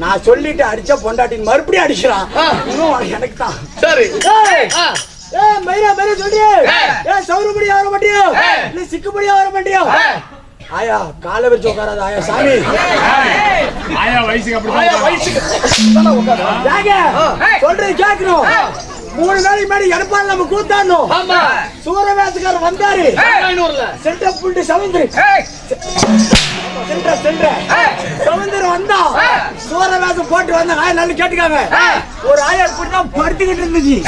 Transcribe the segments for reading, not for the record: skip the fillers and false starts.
நான் சொல்லிட்டு அடிச்ச பொண்டாட்டின் மறுபடியும் அடிக்கிறான். எனக்கு தான் சரி. மயிரா மயிரா சொல்றியே சௌரபடி ஆவர மாட்டியோ இல்ல சிக்குபடி ஆவர மாட்டியோ? ஆயா கால வச்சு உட்காராத ஆயா சாமி. ஆயா வயசுக்கு அப்படி ஆயா வயசுக்கு சொல்றது கேட்கணும். 3 நாளைக்கு முன்னாடி எடப்பாடி நம்ம கூத்தாடணும். சூரவேசக்காரர் வந்தாரு சென்டர் புல்ட்டு சவுந்தரு சவுந்தர் வந்தா சூரவேசம் போட்டு வந்தாங்க. ஆயா நல்லா கேட்டுக்காங்க. ஒரு ஆயா இப்படிதான் படுத்துக்கிட்டு இருந்துச்சு.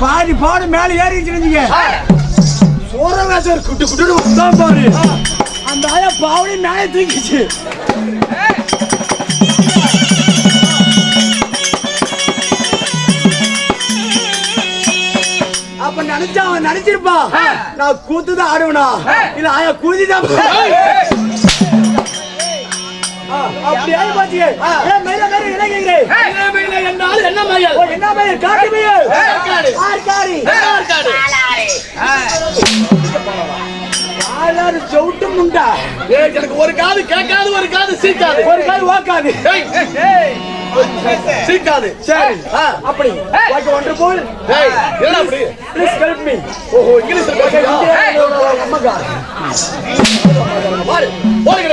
பாதி பாடு மேல ஏறிச்சு இருந்துங்க. சூரவேசம் குட்டு குட்டு வந்தான் பாரு. அந்த ஆயா பாவடி மேலே தூக்கிச்சு. அப்ப நினைச்சா அவன் நினைச்சிருப்பா நான் கூத்துதான் ஆடுவனா இல்ல ஆயா கூதிதான். அப்படி ஆயி பாத்தியே. மயில மயில என்ன கேக்குறேன்? மயில என்றால் என்ன மயில்? என்ன மயில்? காட்டு மயில். ஆர்காரி ஆளாரு சவுட்டு முண்டா. எனக்கு ஒரு காது கேட்காது, ஒரு காது சீக்காது, ஒரு காது வாக்காது சீக்காது. சரி அப்படி வாட் வண்டர்ஃபுல். என்ன அப்படி? Please help me. ஓஹோ இங்கிலீஷ்ல பேசுறியா? அம்மாகா பாரு போடு.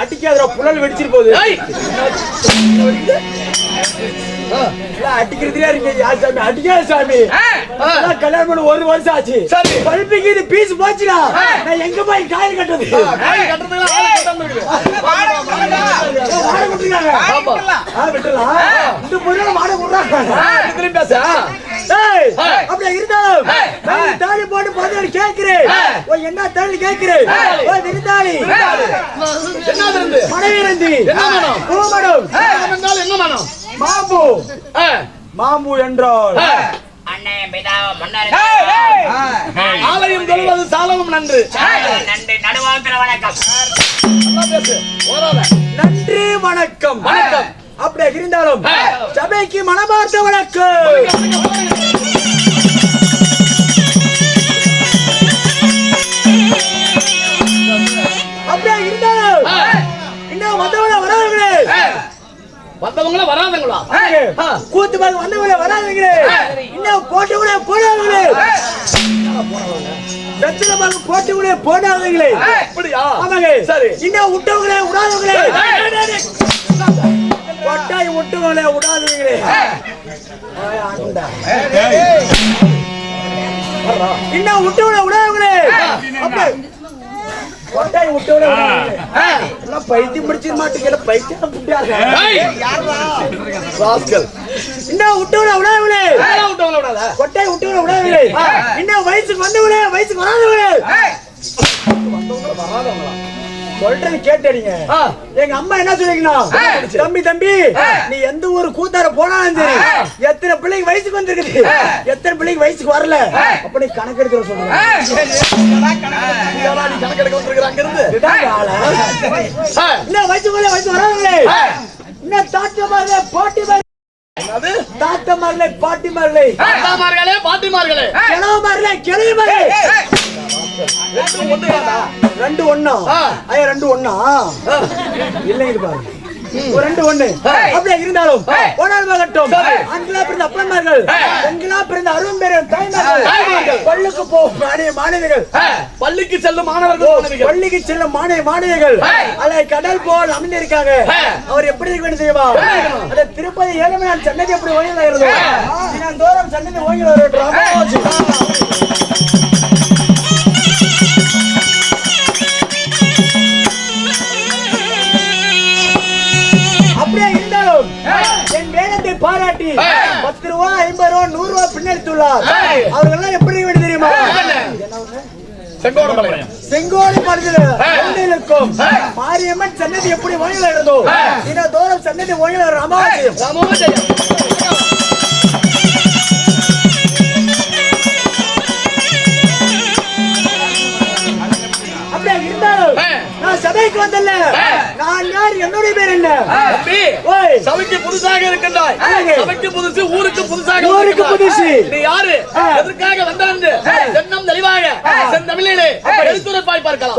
அடிக்காதடா புலல் வெடிச்சிட்டு போகுது. அடிக்கிறதுலே இருக்கு. யார் சாமி அடிக்காத சாமி. கல்யாணம் பண்ண 1 வருஷம் ஆச்சு. பல்பிக்கு இது பீஸ் போச்சுடா. நான் எங்க போய் காயில் கட்டுறது? அப்படியே இருந்தாலும் தாலி போட்டு பதினாறு கேட்கிறேன். என்ன தாலி கேட்கிறேன்? விருந்தாளி மனைவிரந்தி பூமடம் மாம்பு. மாம்பு என்றால் ஆலயம் தொழுவது சாலமும் நன்று. நன்றி வணக்கம். வணக்கம். அப்படியே இருந்தாலும் சபைக்கு மனமார்ந்த வணக்கம். அப்படியே இருந்தாலும் இன்னும் வந்தவங்கள வராங்களே. வந்தவங்கள வராதங்களா? கூத்து பார்க்க வந்தவங்கள வராதீங்களே. இன்னும் போட்டு கூட போடாதீங்களே. வெத்தலை பார்க்க போட்டு கூட போடாதீங்களே. அப்படியா? ஆமாங்க. சரி. இன்னும் விட்டவங்களே விடாதவங்களே. கொட்டாய் விட்டவங்களே விடாதீங்களே. இன்னும் விட்டவங்களே விடாதவங்களே. கொட்டாய் விட்டவங்களே விடாதீங்களே. பைத்தியம் பிடிச்சிட மாட்டீங்க. பைத்தியம் புட்டாங்க. இன்னும் விட்டவங்களே விடாதவங்களே. கொட்டாய் விட்டவங்களே விடாதீங்களே. இன்னும் வயசுக்கு வந்தவங்களே வயசுக்கு வராதவங்களே. சொல்றது கேட்டீங்க. எங்க அம்மா என்ன சொல்லிருக்கீங்க? தம்பி தம்பி நீ எந்த ஒரு கூத்தார போனாலும் சரி, எத்தனை பிள்ளைக்கு வயசுக்கு வந்திருக்குது, எத்தனை பிள்ளைக்கு வயசுக்கு வரல, அப்ப நீ கணக்கெடுக்கிற சொல்லுங்க. இன்னும் வயசுக்குள்ள வயசு வராங்களே. இன்னும் தாத்தமார்களே பாட்டிமார்களே. தாத்தமார்களே பாட்டிமார்களே. தாத்தாமார்களே பாட்டிமார்களே. கிழவமார்களே கிழவிமார்களே. ரெண்டு ஒண்ணா? ஐயா ரெண்டு ஒண்ணா இல்லைங்க பாருங்க. ரெண்டு ஒண்ணு அப்படியே இருந்தாலும் போனாலும் ஆண்களா பிறந்த அப்பன்மார்கள், பெண்களா பிறந்த அருண் பேரும் தாய்மார்கள், பள்ளிக்கு போகும் மாணவிகள், பள்ளிக்கு செல்லும் மாணவர்கள், பள்ளிக்கு செல்லும் மாணவிகள் அலை கடல் போல் அமைந்திருக்காங்க. அவர் எப்படி இருக்க வேண்டும் தெரியுமா? அந்த திருப்பதி ஏழுமலையான் சன்னதி எப்படி ஓய்வு தோறும் சன்னதி ஓய்வு. அப்படியே இருந்தாலும் என் வேகத்தை பாராட்டி 10 ரூபா 50 ரூபா 100 ரூபா பின்னெடுத்துள்ளார். அவர்கள் எப்படி வேணும் தெரியுமா? செங்கோடு படுத்திருக்கும் மாரியம்மன் சன்னதி எப்படி ஓய்வில் இருந்தோ தினதோறும் சன்னதி ஓய்வில் அமாவாசையும். அப்படியே இருந்தாலும் நான் சபைக்கு வந்தல்ல, நான் யார், என்னுடைய பேர் என்ன? சபைக்கு புதுசாக இருக்கின்றாய். சபைக்கு புதுசு, ஊருக்கு புதுசாக. ஊருக்கு புதுசு. நீ யாரு, எதற்காக வந்தான்னு தென்னம் தெளிவாக செந்தமிழிலே எழுத்துரைப்பாய் பார்க்கலாம்.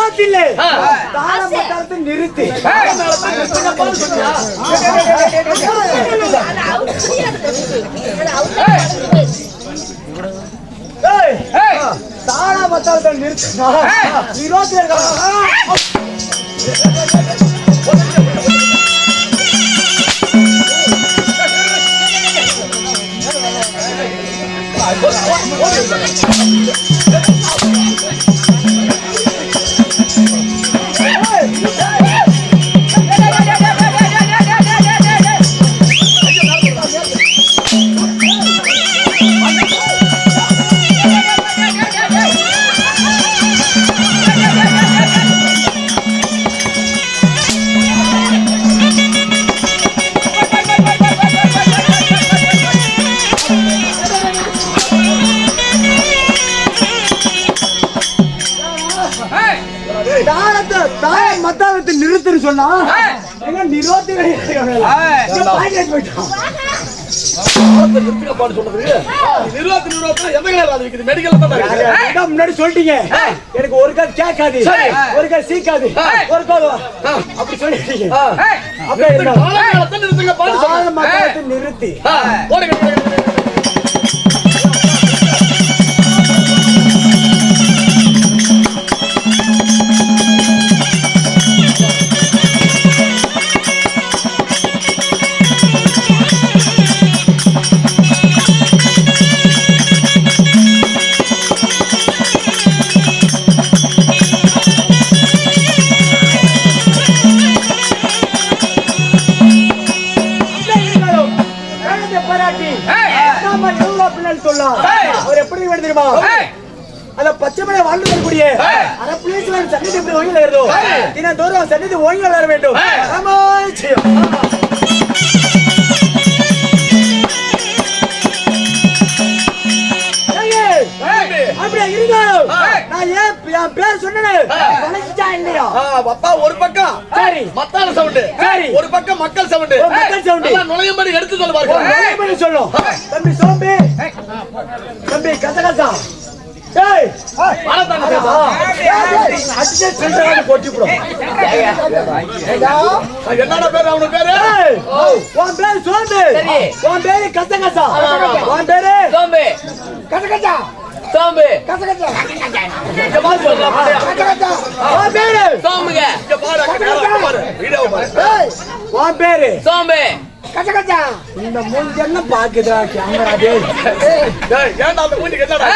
நிறுத்தில்லை தாள மத்தாளத்தை நிறுத்தி தாள மத்தாளத்தை நிறுத்தினா நிறுத்தி மத்தாளத்தை நிறுத்துன்னு சொன்னா நிறுத்தி முன்னாடி சொல்லிட்டீங்க எனக்கு ஒரு கால் கேட்காது ஒரு கால் சீக்காது ஒரு கால் அப்படி சொல்லிட்டீங்க நிறுத்தி அவர் எப்படி தெரியுமா அத பச்சை மலை வாழ்ந்து வரக்கூடிய சன்னதி எப்படி ஓய்வு வருதோ தினந்தோறும் சன்னதி ஓய்வு வர வேண்டும் அப்படியே இருந்தாலும் நான் என் பேர் சொன்னேன் இல்லையா அப்பா ஒரு பக்கம் சரி மத்தான சவுண்டு சரி ஒரு பக்கம் மக்கள் சவுண்டு மக்கள் சவுண்டு நுழையும்படி எடுத்து சொல்லுவாங்க சொல்லும் தம்பி சோம்பி தம்பி கசகசா ஏய் என்னடா பேரு அவனு பேரு உன் பேரு சோம்பி உன் பேரு கசகசா உன் பேரு சோம்பி கசகசா சோம்பு கசகசா இங்க பாரு கசகசா உன் பேரு சோம்புங்க இங்க பாரு வீடியோ பாரு உன் பேரு சோம்பு கசகசா இந்த மூஞ்செல்லாம் பாக்குதா கேமரா டேய் ஏன்டா அந்த மூஞ்சி கெட்டடா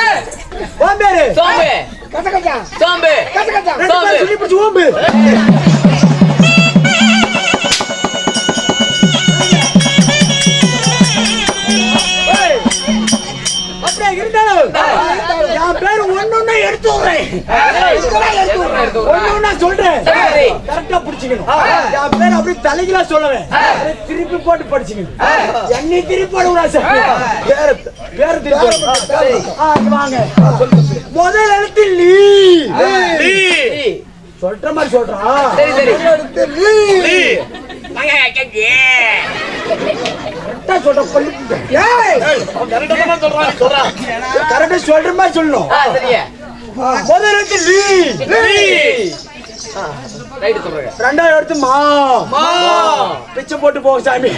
உன் பேரு சோம்பு கசகசா சோம்பு கசகசா சோம்பு சொல்லி பிடிச்சு ஓம்பு தலைகளா சொல்லுவேன் திருப்பி போட்டு படிச்சுக்கணும் என்னை திருப்பி போடுவாங்க முதல் எழுத்து சொல்ற மாதிரி சொல்றான் சொல்ற மாதிரி சொல்லணும் முதல் எழுத்து ரெண்டாவது எடுத்து மா பிச்சை போட்டு போக சாமி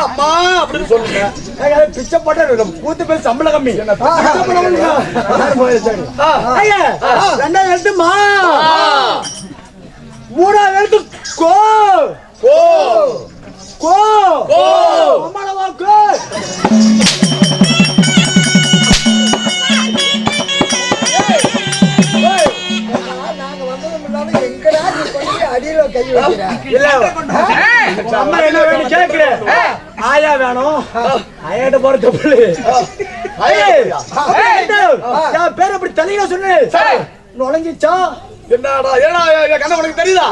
அம்மா அப்படின்னு சொல்லுங்க பிச்சை போட்ட கூத்து பேர் சம்பளம் கம்மி ரெண்டாவது எடுத்து மா மூணாவது எடுத்து கோ கோ கோ அம்மாவா கோ ஆயா வேணும் ஆயாட்ட போற தப்பு பேர் அப்படி தலையில சொன்ன நுழைஞ்சிச்சா என்னடா ஏடா கண்ண உனக்கு தெரியுதா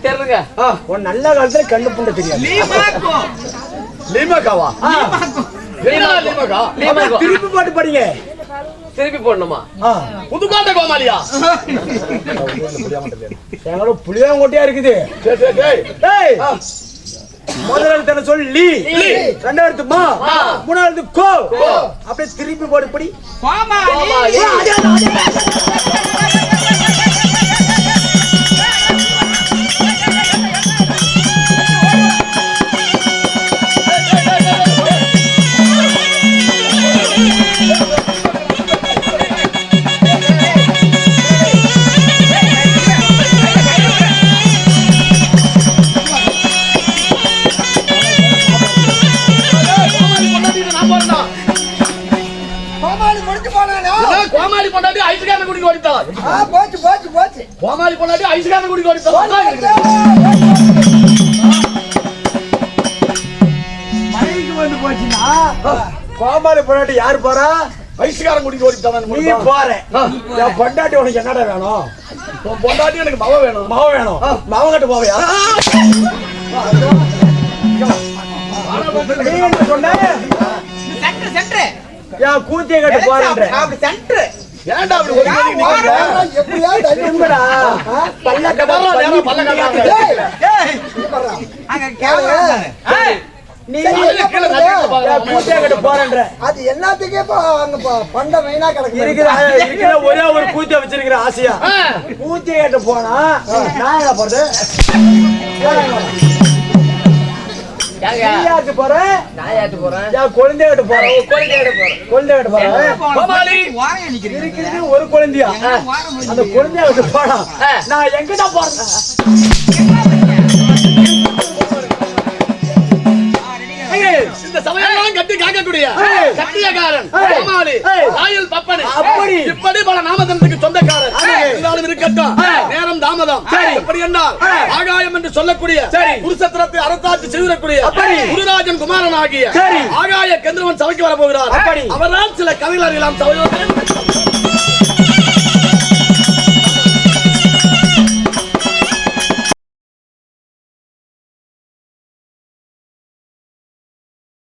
தெரியலங்க உன் நல்ல காலத்துல கண்ணு புண்ட தெரியாது லீமாக்காவா திருப்பி பாட்டு படிங்க திருப்பி போடணுமா புதுக்காட்ட கோமாளியா எங்களோட புளியாங்கோட்டையா இருக்குது முதல்ல என்ன சொல்லு லீ, ரெண்டாவது மா, மூணாவது கோ. அப்படியே திருப்பி போடு படி. கோமாளி பொண்டாட்டி ஐஸ்காம குடிக்க ஓடிட்டான். போச்சு கோமாளி பொண்டாட்டி ஐஸ்காம குடிக்க ஓடிட்டான். மைக்கு வந்து போச்சுன்னா கோமாளி பொண்டாட்டி யாரு போறா? ஐஸ்காரம் குடிக்க ஓடிட்டான். நீ போற. என் பொண்டாட்டி உனக்கு என்னடா வேணும்? உன் பொண்டாட்டி எனக்கு மவ வேணும். மவ வேணும். மவ கட்டு போவையா? நீ என்ன சொன்ன? என் கூத்திய கட்டு போறேன்ற. ஏன்டா அப்படி ஒரு கேள்வி நிக்கிறீங்க? எப்படியாவது என்னடா? பல்ல பரவாயில்ல, நேரா பல்ல கட்டாத. நீ கீழே தட்டிட்டு பாரு. என் கூத்திய கட்டு போறேன்ற. அது எல்லாத்துக்கே அங்க பண்ட மெயினா கிடக்கு. இருக்கிற ஒரே ஒரு கூத்திய வச்சிருக்கிற ஆசையா கூத்திய கட்டு போனா நான் என்ன போறது? யாருக்கு போறேன்? என் குழந்தைய கட்டு போறேன். குழந்தைய கட்டு போறேன். கோமாளி இருக்கிறது ஒரு குழந்தையா? அந்த குழந்தைய கட்டு போனா நான் எங்கதான் போறேன்? இந்த சமயம் கட்டி காக்கக்கூடிய சத்தியக்காரன் கோமாளி ராயல் பப்பனி அப்படி இப்படி பல நாமதனத்துக்கு சொந்தக்காரன் இருந்தாலும் இருக்கட்டும். நேரம் தாமதம் எப்படி என்றால் ஆகாயம் என்று சொல்லக்கூடிய குருசத்திரத்தை அரசாட்சி செய்திடக்கூடிய குருராஜன் குமாரன் ஆகிய ஆகாய கந்திரவன் சபைக்கு வர போகிறார். அவரால் சில கவிஞர்கள் எல்லாம் சபையோடு